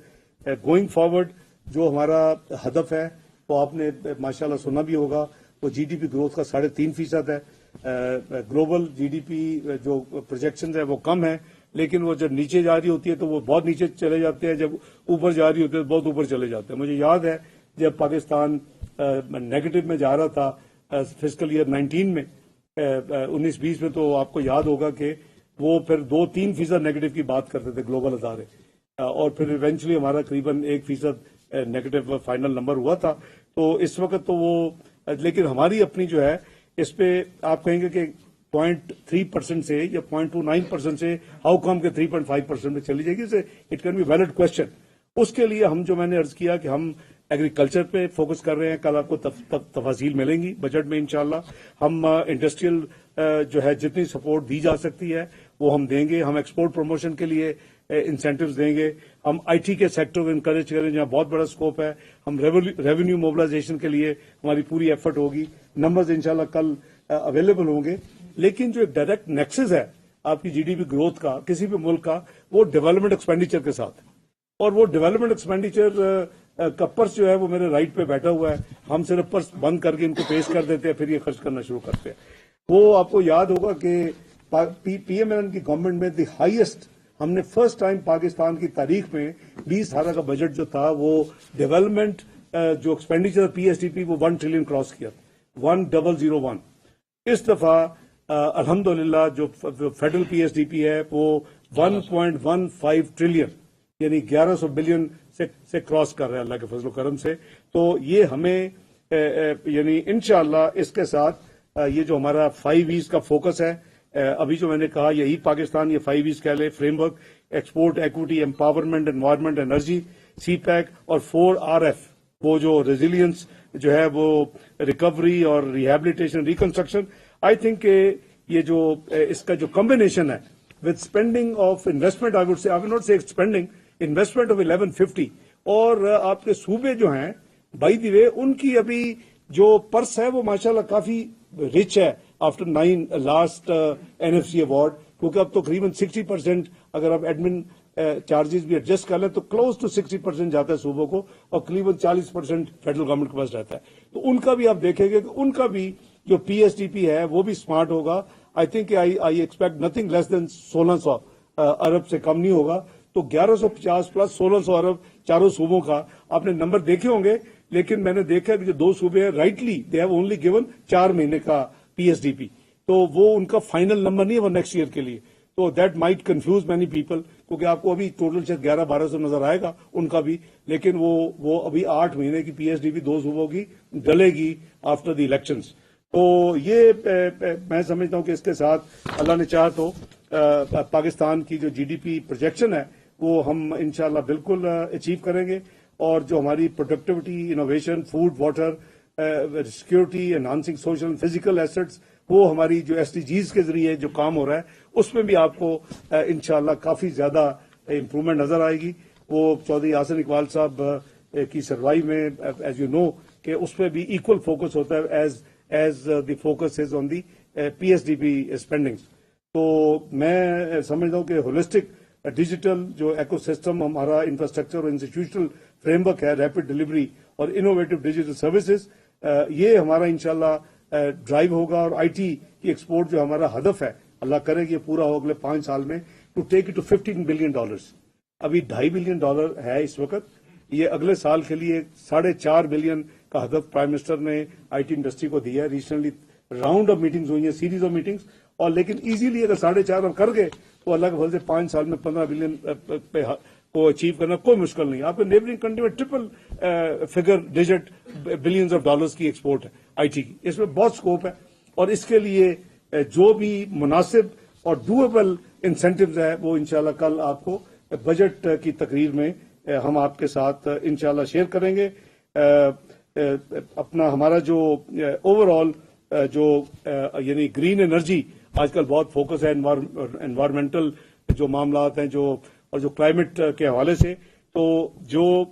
گوئنگ فارورڈ جو ہمارا ہدف ہے وہ آپ نے ماشاءاللہ سنا بھی ہوگا, وہ جی ڈی پی گروتھ کا 3.5% ہے. گلوبل جی ڈی پی جو پروجیکشنز ہیں وہ کم ہے, لیکن وہ جب نیچے جا رہی ہوتی ہے تو وہ بہت نیچے چلے جاتے ہیں, جب اوپر جا رہی ہوتی ہے تو بہت اوپر چلے جاتے ہیں. مجھے یاد ہے جب پاکستان نیگیٹو میں جا رہا تھا فسکل ایئر 19 میں 19-20 میں, تو آپ کو یاد ہوگا کہ وہ پھر 2-3% نیگیٹو کی بات کرتے تھے گلوبل ادارے, اور پھر ایونچولی ہمارا قریباً 1% نیگیٹو فائنل نمبر ہوا تھا. تو اس وقت تو وہ, لیکن ہماری اپنی جو ہے اس پہ آپ کہیں گے کہ 0.3% سے یا 0.29% سے ہاؤ کم کے 3.5% میں چلی جائے گی, it can be valid question. اس کے لیے ہم جو میں نے عرض کیا کہ ہم ایگریکلچر پہ فوکس کر رہے ہیں, کل آپ کو تفاصیل ملیں گی بجٹ میں انشاءاللہ. ہم انڈسٹریل جو ہے جتنی سپورٹ دی جا سکتی ہے وہ ہم دیں گے. ہم ایکسپورٹ پروموشن کے لیے انسینٹیوز دیں گے. ہم آئی ٹی کے سیکٹر کو انکریج کریں جہاں بہت بڑا اسکوپ ہے. ہم ریونیو موبلائزیشن کے لیے ہماری پوری ایفرٹ ہوگی. نمبرز انشاءاللہ کل اویلیبل ہوں گے. لیکن جو ایک ڈائریکٹ نیکسس ہے آپ کی جی ڈی پی گروتھ کا کسی بھی ملک کا, وہ ڈیولپمنٹ ایکسپینڈیچر کے ساتھ, اور وہ ڈیولپمنٹ ایکسپینڈیچر کا پرس جو ہے وہ میرے رائٹ پہ بیٹھا ہوا ہے. ہم صرف پرس بند کر کے ان کو پیش کر دیتے ہیں, پھر یہ خرچ کرنا شروع کرتے ہیں. وہ آپ کو یاد ہوگا کہ پی ایم این کی گورنمنٹ میں دی ہائیسٹ, ہم نے فرسٹ ٹائم پاکستان کی تاریخ میں 2018 کا بجٹ جو تھا وہ ڈیولپمنٹ جو expenditure P S D P وہ 1 ٹریلین کراس کیا, 1001. اس دفعہ الحمدللہ جو federal P S D P ہے وہ 1.15 ٹریلین یعنی 1100 بلین سے کراس کر رہا ہے اللہ کے فضل و کرم سے. تو یہ ہمیں یعنی انشاءاللہ اس کے ساتھ یہ جو ہمارا 5 E's کا فوکس ہے, ابھی جو میں نے کہا یہی پاکستان, یہ 5 E's کہہ لے, framework, export, equity, empowerment, environment, energy, CPEC اور 4RF, وہ جو ریزیلینس جو ہے وہ ریکوری اور ریہیبلیٹیشن ریکنسٹرکشن. آئی تھنک یہ جو اس کا جو کمبینیشن ہے with spending of investment, I will not say spending, investment of 1150, اور آپ کے صوبے جو ہیں بائی دی وے ان کی ابھی جو پرس ہے وہ ماشاءاللہ کافی رچ ہے آفٹر 9 لاسٹ NFC ایوارڈ, کیونکہ اب تو تقریباً 60% اگر آپ ایڈمن چارجز بھی ایڈجسٹ کر لیں تو کلوز ٹو 60% جاتا ہے صوبوں کو, اور تقریباً 40% فیڈرل گورنمنٹ کے پاس رہتا ہے. تو ان کا بھی آپ دیکھیں گے کہ ان کا بھی جو پی ایس ٹی پی ہے وہ بھی اسمارٹ ہوگا. I think I expect nothing less than 1600 ارب سے کم نہیں ہوگا. تو 1150 پلس 1600 ارب چاروں صوبوں کا آپ نے نمبر دیکھے ہوں گے, لیکن میں نے دیکھا کہ جو 2 صوبے ہیں rightly they have only given 4 مہینے کا پی ایس ڈی پی, تو وہ ان کا فائنل نمبر نہیں ہے وہ نیکسٹ ایئر کے لیے. تو that might confuse many people, کیونکہ آپ کو ابھی ٹوٹل شاید 1100-1200 نظر آئے گا ان کا بھی, لیکن وہ ابھی 8 مہینے کی پی ایس ڈی پی 2 صوبوں کی ڈلے گی آفٹر دی الیکشنز. تو یہ میں سمجھتا ہوں کہ اس کے ساتھ اللہ نے چاہا تو پاکستان کی جو جی ڈی پی پروجیکشن ہے وہ ہم انشاءاللہ بالکل اچیو کریں گے. اور جو ہماری productivity, innovation, food, water security, enhancing social and physical assets, وہ ہماری جو SDGs کے ذریعے جو کام ہو رہا ہے اس میں بھی آپ کو انشاءاللہ کافی زیادہ امپروومنٹ نظر آئے گی. وہ چودھری حسن اقبال صاحب کی سروائی میں ایز یو نو کہ اس پہ بھی ایکول فوکس ہوتا ہے as the focus is on the PSDB اسپینڈنگس. تو میں سمجھتا ہوں کہ ہولسٹک ڈیجیٹل جو ایکو سسٹم ہمارا انفراسٹرکچر اور انسٹیٹیوشنل فریم ورک ہے، ریپڈ ڈلیوری اور انوویٹو ڈیجیٹل سروسز، یہ ہمارا انشاءاللہ ڈرائیو ہوگا. اور IT کی ایکسپورٹ جو ہمارا ہدف ہے، اللہ کرے کہ یہ پورا ہو اگلے 5 سال میں، to take it to $15 billion. ابھی $2.5 بلین ہے اس وقت. یہ اگلے سال کے لیے 4.5 بلین کا ہدف پرائم منسٹر نے IT انڈسٹری کو دیا ہے. ریسنٹلی راؤنڈ آف میٹنگز ہوئی ہیں، سیریز آف میٹنگز، اور لیکن ایزیلی اگر 4.5 کر گئے تو اللہ کے فضل سے 5 سال میں 15 بلین کو اچیو کرنا کوئی مشکل نہیں. آپ کے نیبرنگ کنٹری میں triple figure digit billions of dollars کی ایکسپورٹ ہے IT کی. اس میں بہت اسکوپ ہے، اور اس کے لیے جو بھی مناسب اور ڈویبل انسینٹیوز ہے وہ انشاءاللہ کل آپ کو بجٹ کی تقریر میں ہم آپ کے ساتھ انشاءاللہ شیئر کریں گے. اپنا ہمارا جو اوور آل جو یعنی گرین انرجی آج کل بہت فوکس ہے انوائرمنٹل جو معاملات ہیں اور جو کلائمیٹ کے حوالے سے، تو جو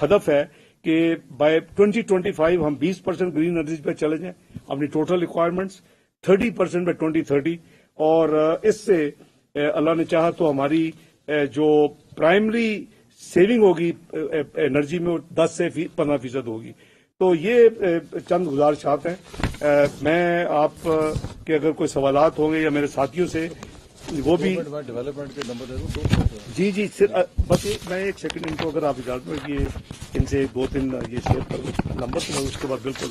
ہدف ہے کہ بائی 2025 ہم 20% گرین انرجی پہ چلے جائیں اپنی ٹوٹل ریکوائرمنٹس، 30% بائی 2030، اور اس سے اللہ نے چاہا تو ہماری جو پرائمری سیونگ ہوگی انرجی میں وہ 10 سے 15% ہوگی. تو یہ چند گزارشات ہیں. میں آپ کے اگر کوئی سوالات ہوں گے یا میرے ساتھیوں سے وہ بھی ڈیولپمنٹ کے نمبر دے دوں. جی بس میں ایک سیکنڈ ان کو اگر آپ اجازت میں ان سے 2-3 یہ شیئر کر دوں نمبر، تو اس کے بعد بالکل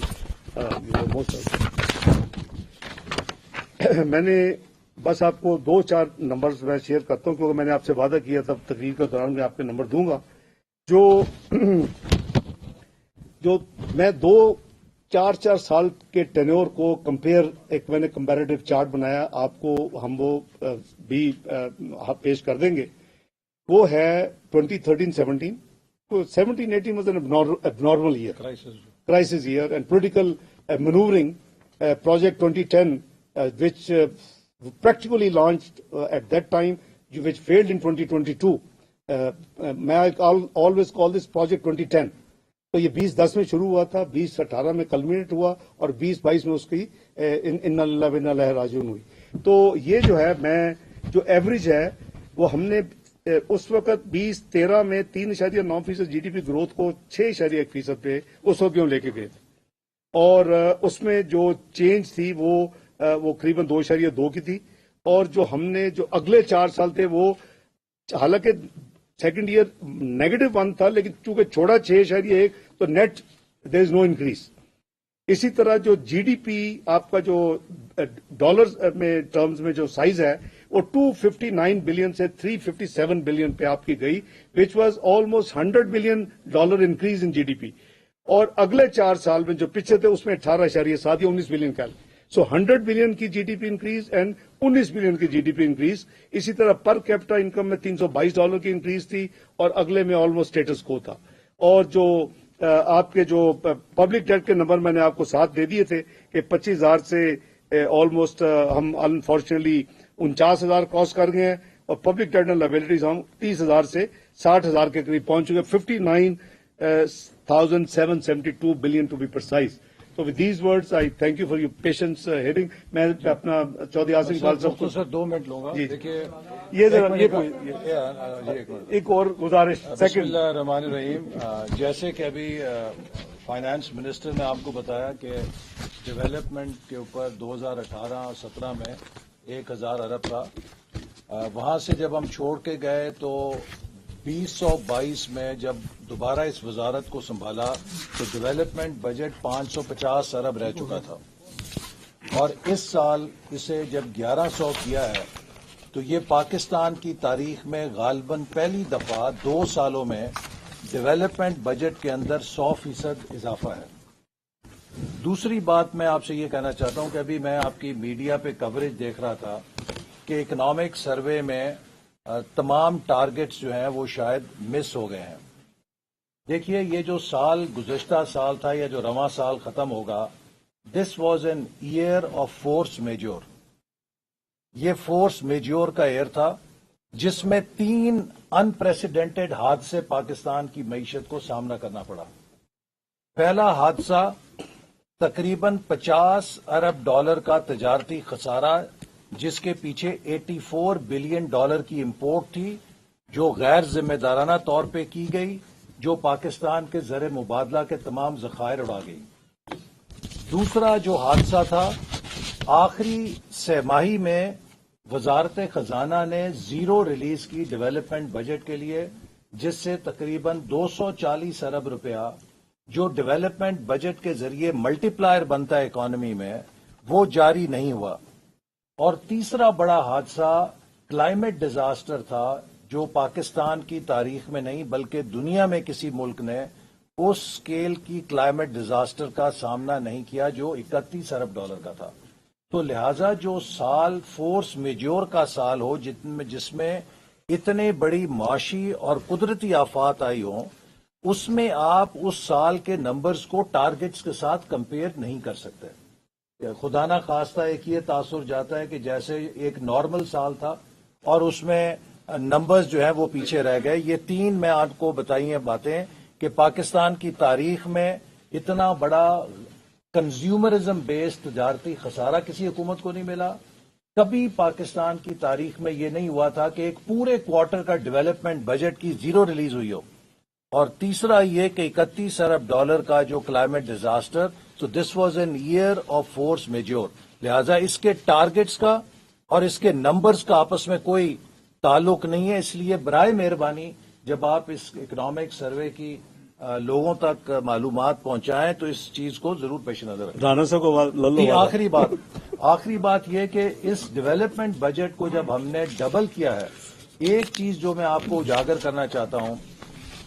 میں نے بس آپ کو 2-4 نمبرز میں شیئر کرتا ہوں، کیونکہ میں نے آپ سے وعدہ کیا تھا تقریر کے دوران میں آپ کے نمبر دوں گا. جو میں 2-4 سال کے ٹینیور کو کمپیئر، ایک میں نے کمپیریٹو چارٹ بنایا، آپ کو ہم وہ بھی پیش کر دیں گے. وہ ہے 2013-17. تو 17-18 was an abnormal year, crisis year, and political maneuvering. Project 2010, which practically launched at that time, which failed in 2022. I always call this Project 2010. تو یہ 2010 میں شروع ہوا تھا، 2018 میں کلمینیٹ ہوا، اور 2022 میں اس کی انا للہ و انا الیہ راجعون ہوئی. تو یہ جو ہے میں جو ایوریج ہے وہ ہم نے اس وقت 2013 میں 3.9% GDP گروتھ کو 6.1% پہ اس وقت کیوں لے کے گئے تھے، اور اس میں جو چینج تھی وہ قریباً 2.2 کی تھی. اور جو ہم نے جو اگلے 4 سال تھے وہ حالانکہ سیکنڈ ایئر -1 تھا، لیکن چونکہ چھوڑا 6.1 تو نیٹ دیر از نو انکریز. اسی طرح جو GDP آپ کا جو ڈالر میں ٹرمز میں جو سائز ہے وہ 259 بلین سے 357 بلین پہ آپ کی گئی، which was almost $100 billion increase in GDP. اور اگلے 4 سال میں جو پیچھے تھے اس میں 18.7 یا 19 بلین کا. سو 100 بلین کی GDP انکریز اینڈ 19 بلین کی GDP انکریز. اسی طرح پر کیپٹا انکم میں $322 کی انکریز تھی، اور اگلے میں آلموسٹ اسٹیٹس کو تھا. اور جو آپ کے جو پبلک ڈیٹ کے نمبر میں نے آپ کو ساتھ دے دیے تھے کہ 25,000 سے آلموسٹ ہم انفارچونیٹلی 49,000 کراس کر گئے ہیں، اور پبلک ڈیٹ اینڈ لائبلٹیز ہم 30,000 سے 60,000 کے قریب پہنچ چکے، 59,772 billion to be precise. So with these words, I thank you for your patience hearing. میں اپنا چودھری حسن اقبال صاحب کو 2 منٹ لوں گا. دیکھیے ایک اور گزارش. بسم اللہ الرحمن الرحیم. جیسے کہ ابھی فائنانس منسٹر نے آپ کو بتایا کہ ڈیولپمنٹ کے اوپر 2018-17 میں 1,000 ارب تھا. وہاں سے جب ہم چھوڑ کے گئے تو 2022 میں جب دوبارہ اس وزارت کو سنبھالا تو ڈیولپمنٹ بجٹ 550 ارب رہ چکا تھا، اور اس سال اسے جب 1100 کیا ہے تو یہ پاکستان کی تاریخ میں غالباً پہلی دفعہ 2 سالوں میں ڈیولپمنٹ بجٹ کے اندر 100% اضافہ ہے. دوسری بات میں آپ سے یہ کہنا چاہتا ہوں کہ ابھی میں آپ کی میڈیا پہ کوریج دیکھ رہا تھا کہ اکنامک سروے میں تمام ٹارگٹس جو ہیں وہ شاید مس ہو گئے ہیں. دیکھیے یہ جو سال گزشتہ سال تھا یا جو رواں سال ختم ہوگا، this was an year of force majeure. یہ فورس میجور کا ایئر تھا جس میں 3 انپریسیڈنٹڈ حادثے پاکستان کی معیشت کو سامنا کرنا پڑا. پہلا حادثہ تقریباً $50 ارب کا تجارتی خسارہ، جس کے پیچھے $84 بلین کی امپورٹ تھی جو غیر ذمہ دارانہ طور پہ کی گئی، جو پاکستان کے زر مبادلہ کے تمام ذخائر اڑا گئی. دوسرا جو حادثہ تھا، آخری سہ ماہی میں وزارت خزانہ نے زیرو ریلیز کی ڈیولپمنٹ بجٹ کے لیے، جس سے تقریباً $240 ارب جو ڈیولپمنٹ بجٹ کے ذریعے ملٹی پلائر بنتا ہے اکانومی میں، وہ جاری نہیں ہوا. اور تیسرا بڑا حادثہ کلائمیٹ ڈیزاسٹر تھا جو پاکستان کی تاریخ میں نہیں بلکہ دنیا میں کسی ملک نے اس سکیل کی کلائمیٹ ڈیزاسٹر کا سامنا نہیں کیا جو $31 ارب کا تھا. تو لہذا جو سال فورس میجور کا سال ہو جس میں اتنے بڑی معاشی اور قدرتی آفات آئی ہوں، اس میں آپ اس سال کے نمبرز کو ٹارگٹس کے ساتھ کمپیئر نہیں کر سکتے. خدا نہ خواستہ ایک یہ تاثر جاتا ہے کہ جیسے ایک نارمل سال تھا اور اس میں نمبرز جو ہیں وہ پیچھے رہ گئے. یہ 3 میں آپ کو بتائی ہیں باتیں کہ پاکستان کی تاریخ میں اتنا بڑا کنزیومرزم بیسڈ تجارتی خسارہ کسی حکومت کو نہیں ملا. کبھی پاکستان کی تاریخ میں یہ نہیں ہوا تھا کہ ایک پورے کوارٹر کا ڈیولپمنٹ بجٹ کی زیرو ریلیز ہوئی ہو. اور تیسرا یہ کہ $31 ارب کا جو کلائمیٹ ڈیزاسٹر، تو this was an year of force majeure. لہذا اس کے ٹارگٹس کا اور اس کے نمبرز کا آپس میں کوئی تعلق نہیں ہے. اس لیے برائے مہربانی جب آپ اس اکنامک سروے کی لوگوں تک معلومات پہنچائیں تو اس چیز کو ضرور پیش نظر رکھیں. رانا صاحب کو آخری بات یہ کہ اس ڈیولپمنٹ بجٹ کو جب ہم نے ڈبل کیا ہے، ایک چیز جو میں آپ کو اجاگر کرنا چاہتا ہوں،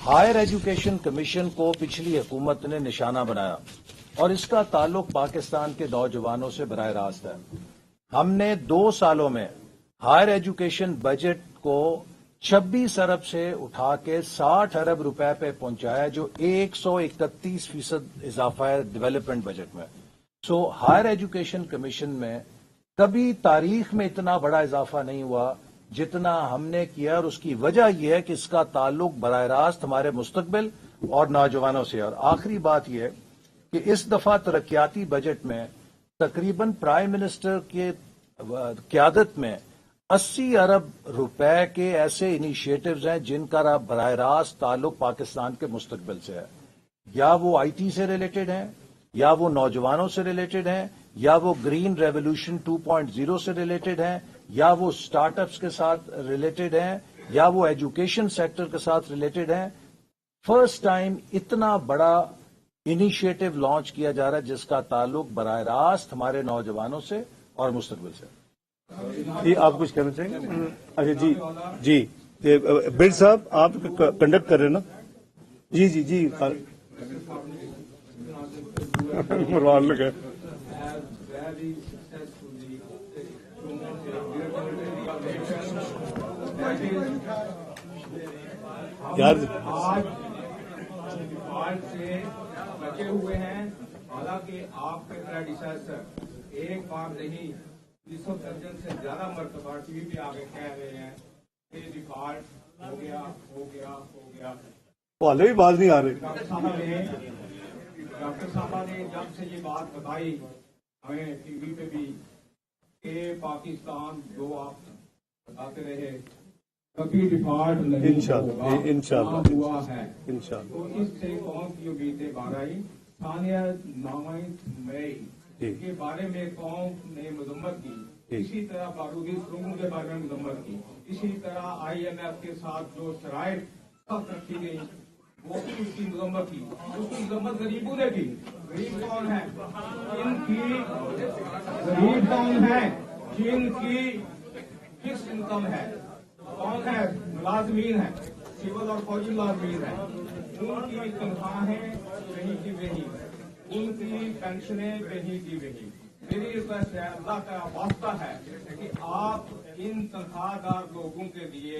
ہائر ایجوکیشن کمیشن کو پچھلی حکومت نے نشانہ بنایا اور اس کا تعلق پاکستان کے نوجوانوں سے براہ راست ہے. ہم نے 2 سالوں میں ہائر ایجوکیشن بجٹ کو 26 ارب سے اٹھا کے 60 ارب روپے پہ پہنچایا، جو 131% اضافہ ہے ڈیولپمنٹ بجٹ میں. سو ہائر ایجوکیشن کمیشن میں کبھی تاریخ میں اتنا بڑا اضافہ نہیں ہوا جتنا ہم نے کیا، اور اس کی وجہ یہ ہے کہ اس کا تعلق براہ راست ہمارے مستقبل اور نوجوانوں سے. اور آخری بات یہ کہ اس دفعہ ترقیاتی بجٹ میں تقریباً پرائم منسٹر کی قیادت میں 80 ارب روپے کے ایسے انیشیٹوز ہیں جن کا براہ راست تعلق پاکستان کے مستقبل سے ہے. یا وہ آئی ٹی سے ریلیٹڈ ہیں، یا وہ نوجوانوں سے ریلیٹڈ ہیں، یا وہ گرین ریولوشن 2.0 سے ریلیٹڈ ہیں، یا وہ سٹارٹ اپس کے ساتھ ریلیٹڈ ہیں، یا وہ ایجوکیشن سیکٹر کے ساتھ ریلیٹڈ ہیں. فرسٹ ٹائم اتنا بڑا انیشیٹو لانچ کیا جا رہا ہے جس کا تعلق براہ راست ہمارے نوجوانوں سے اور مستقبل سے. جی آپ کچھ کہنا چاہیں گے؟ اچھا جی بل صاحب آپ کنڈکٹ کر رہے ہیں نا؟ جی مروان لگے یار سے بچے ہوئے ہیں. حالانکہ آپ کے پریڈیسیسر ایک بار نہیں 200 درجن سے زیادہ مرتبہ ٹی وی پہ آگے کہہ رہے ہیں کہ ڈیفالٹ ہو گیا. وہ بھی بات نہیں آ رہی. ڈاکٹر صاحبہ نے جب سے یہ بات بتائی ہمیں ٹی وی پہ بھی کہ پاکستان جو آپ بتاتے رہے کبھی ڈیفالٹ نہیں انشاءاللہ ہوا ہے. انشاءاللہ. تو اس سے قوم کی امیدیں بارہی ثانیہ 9 مئی کے بارے میں قوم نے مذمت کی. اسی طرح بارودی سرنگوں کے بارے میں مذمت کی. اسی طرح آئی ایم ایف کے ساتھ جو شرائط سخت رکھی گئی وہ اس کی مذمت کی. اس کی مذمت غریبوں نے کی. غریب کون ہے؟ ان کی غریب کون ہے جن کی کس انکم ہے؟ کون ہے؟ ملازمین ہیں، سول اور فوجی ملازمین ہیں. ان کی تنخواہیں وہی کی وہی، ان کی پینشنیں وہی کی وہی. میری ریکویسٹ ہے، اللہ کا واسطہ ہے کہ آپ ان تنخواہ دار لوگوں کے لیے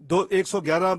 111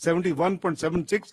71.76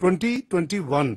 2021